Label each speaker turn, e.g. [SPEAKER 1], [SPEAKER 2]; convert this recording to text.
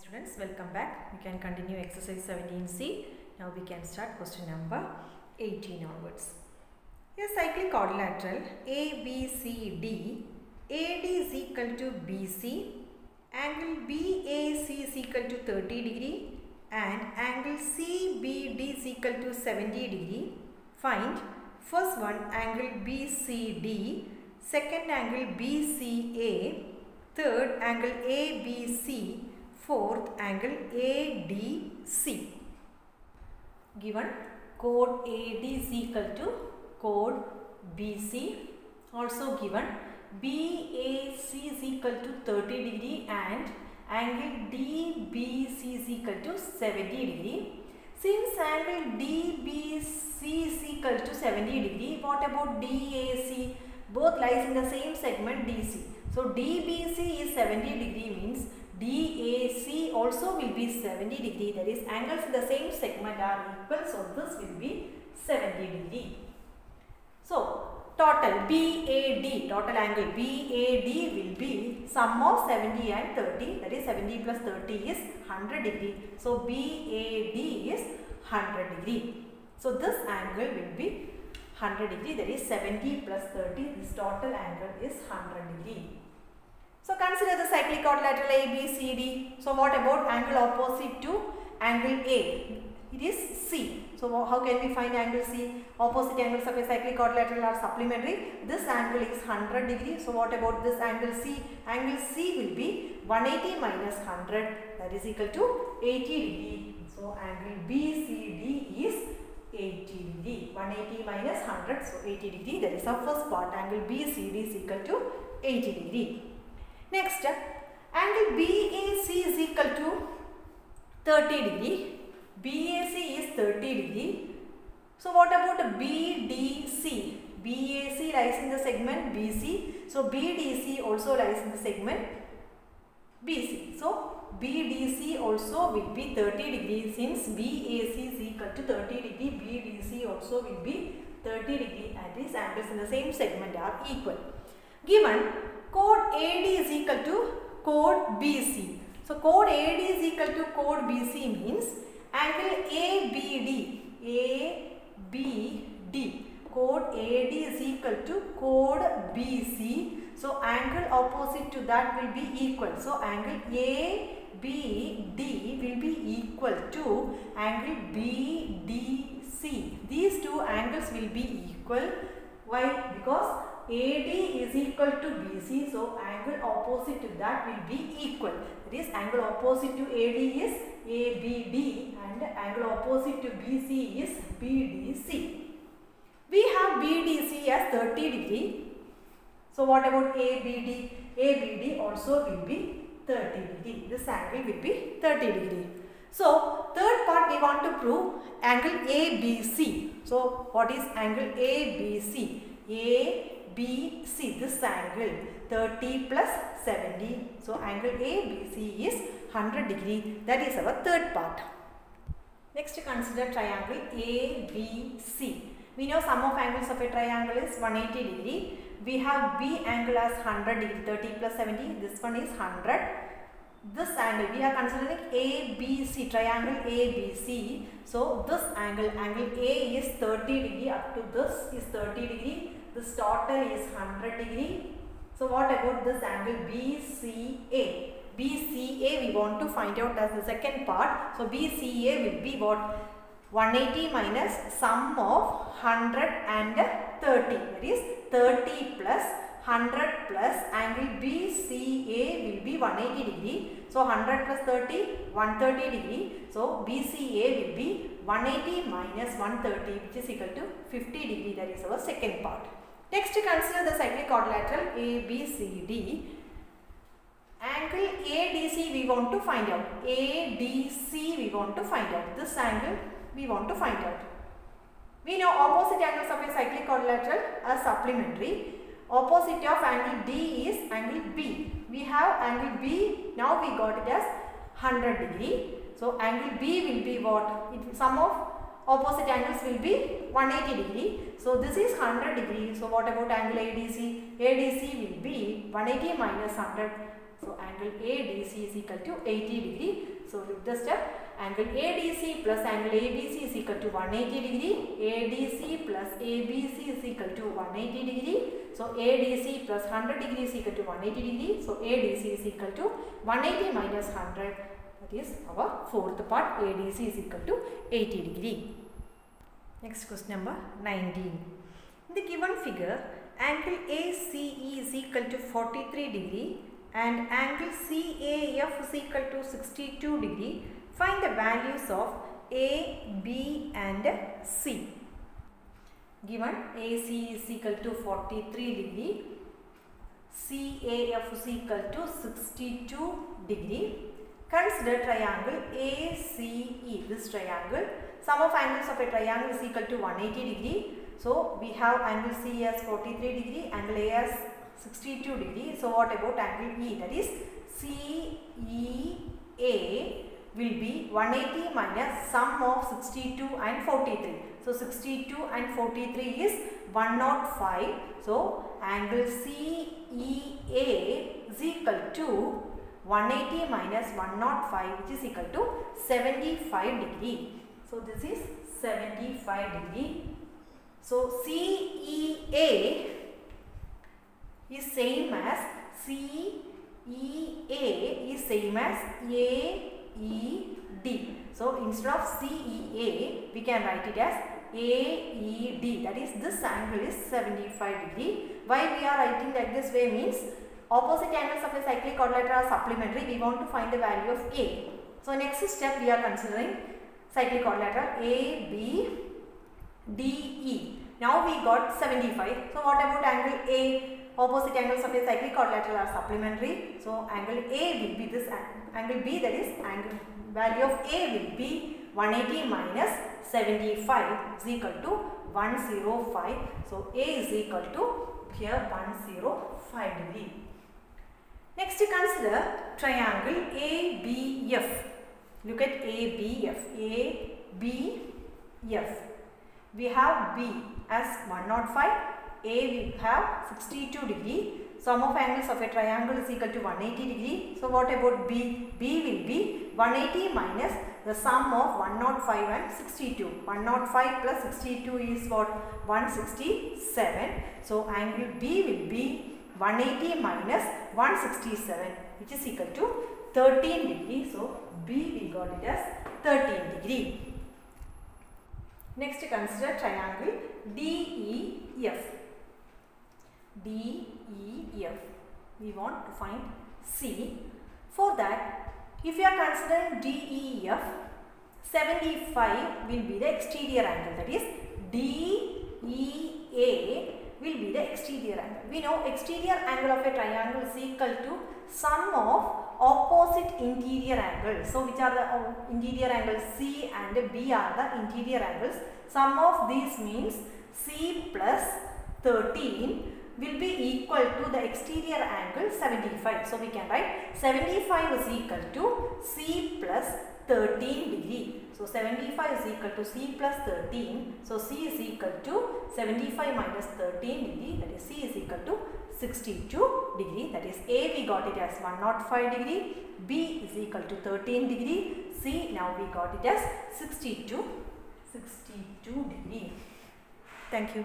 [SPEAKER 1] students, welcome back. We can continue exercise 17C. Now we can start question number 18 onwards. A cyclic quadrilateral ABCD, AD is equal to BC, angle BAC is equal to 30 degree and angle CBD is equal to 70 degree. Find first one angle BCD, second angle BCA, third angle ABC, fourth angle ADC. Given chord AD is equal to chord BC. Also given BAC is equal to 30 degree and angle DBC is equal to 70 degree. Since angle DBC is equal to 70 degree, what about DAC? Both lies in the same segment DC. So DBC is 70 degree means DAC also will be 70 degree. That is, angles in the same segment are equal. So this will be 70 degree. So total BAD, total angle BAD will be sum of 70 and 30. That is 70 plus 30 is 100 degree. So BAD is 100 degree. So this angle will be 100 degree. That is 70 plus 30. This total angle is 100 degree. So consider the cyclic quadrilateral ABCD. So what about angle opposite to angle A? It is C. So how can we find angle C? Opposite angles of a cyclic quadrilateral are supplementary. This angle is 100 degree. So what about this angle C? Angle C will be 180 minus 100, that is equal to 80 degree. So angle BCD is 80 degree. 180 minus 100, so 80 degree. That is our first part. Angle BCD is equal to 80 degree. Next, angle BAC is equal to 30 degree. BAC is 30 degree. So what about BDC? BAC lies in the segment BC. So BDC also lies in the segment BC. So BDC also will be 30 degree. Since BAC is equal to 30 degree, BDC also will be 30 degree, and these angles in the same segment are equal. Given chord AD is equal to chord BC. So chord AD is equal to chord BC means angle ABD, chord AD is equal to chord BC. So angle opposite to that will be equal. So angle ABD will be equal to angle BDC. These two angles will be equal. Why? Because AD is equal to BC, so angle opposite to that will be equal. That is, angle opposite to AD is ABD and angle opposite to BC is BDC. We have BDC as 30 degree. So what about ABD? ABD also will be 30 degree. This angle will be 30 degree. So third part we want to prove angle ABC. So what is angle ABC? ABC, this angle 30 plus 70. So angle ABC is 100 degree. That is our third part. Next, consider triangle ABC. We know sum of angles of a triangle is 180 degree. We have B angle as 100 degree, 30 plus 70. This one is 100. This angle we are considering ABC, triangle ABC. So this angle, angle A is 30 degree, up to this is 30 degree. This total is 100 degree. So what about this angle BCA? BCA we want to find out as the second part. So BCA will be what? 180 minus sum of 100 and 30. That is 30 plus 100 plus angle BCA will be 180 degree. So 100 plus 30, 130 degree. So BCA will be 180 minus 130, which is equal to 50 degree. That is our second part. Next, consider the cyclic quadrilateral ABCD. Angle ADC we want to find out. ADC we want to find out. This angle we want to find out. We know opposite angles of a cyclic quadrilateral are supplementary. Opposite of angle D is angle B. We have angle B, now we got it as 100 degree. So angle B will be what? Sum of opposite angles will be 180 degree. So this is 100 degree. So what about angle ADC? ADC will be 180 minus 100. So angle ADC is equal to 80 degree. So look the step. Angle ADC plus angle ABC is equal to 180 degree. ADC plus ABC is equal to 180 degree. So ADC plus 100 degree is equal to 180 degree. So ADC is equal to 180 minus 100. That is our fourth part. ADC is equal to 80 degree. Next question number 19. In the given figure, angle ACE is equal to 43 degree and angle CAF is equal to 62 degree. Find the values of A, B and C. Given AC is equal to 43 degree, CAF is equal to 62 degree. Consider triangle ACE. This triangle, sum of angles of a triangle is equal to 180 degree. So we have angle C as 43 degree, angle A as 62 degree. So what about angle E? That is CEA will be 180 minus sum of 62 and 43. So 62 and 43 is 105. So angle CEA is equal to 180 minus 105, which is equal to 75 degree. So this is 75 degree. So CEA is same as CEA is same as AED. So instead of CEA, we can write it as AED. That is, this angle is 75 degree. Why we are writing like this way means opposite angles of a cyclic quadrilateral are supplementary. We want to find the value of A. So next step we are considering cyclic quadrilateral ABDE. Now we got 75. So what about angle A? Opposite angles of a cyclic quadrilateral are supplementary. So angle A will be this angle B, that is angle value of A will be 180 minus 75 is equal to 105. So A is equal to here 105 degree. Next consider triangle ABF. Look at ABF. ABF. We have B as 105. A we have 62 degree. Sum of angles of a triangle is equal to 180 degree. So what about B? B will be 180 minus the sum of 105 and 62. 105 plus 62 is what? 167. So angle B will be 180 minus 167, which is equal to 13 degree. So B we got it as 13 degree. Next consider triangle DEF. DEF. We want to find C. For that, if you are considering DEF, 75 will be the exterior angle. That is, DEA will be the exterior angle. We know exterior angle of a triangle is equal to sum of opposite interior angles. So which are the interior angles? C and B are the interior angles. Sum of these means C plus 13 will be equal to the exterior angle 75. So we can write 75 is equal to C plus 13 degree. So 75 is equal to C plus 13. So C is equal to 75 minus 13 degree, that is C is equal to 62 degree. That is A we got it as 105 degree, B is equal to 13 degree, C now we got it as 62 degree. Thank you.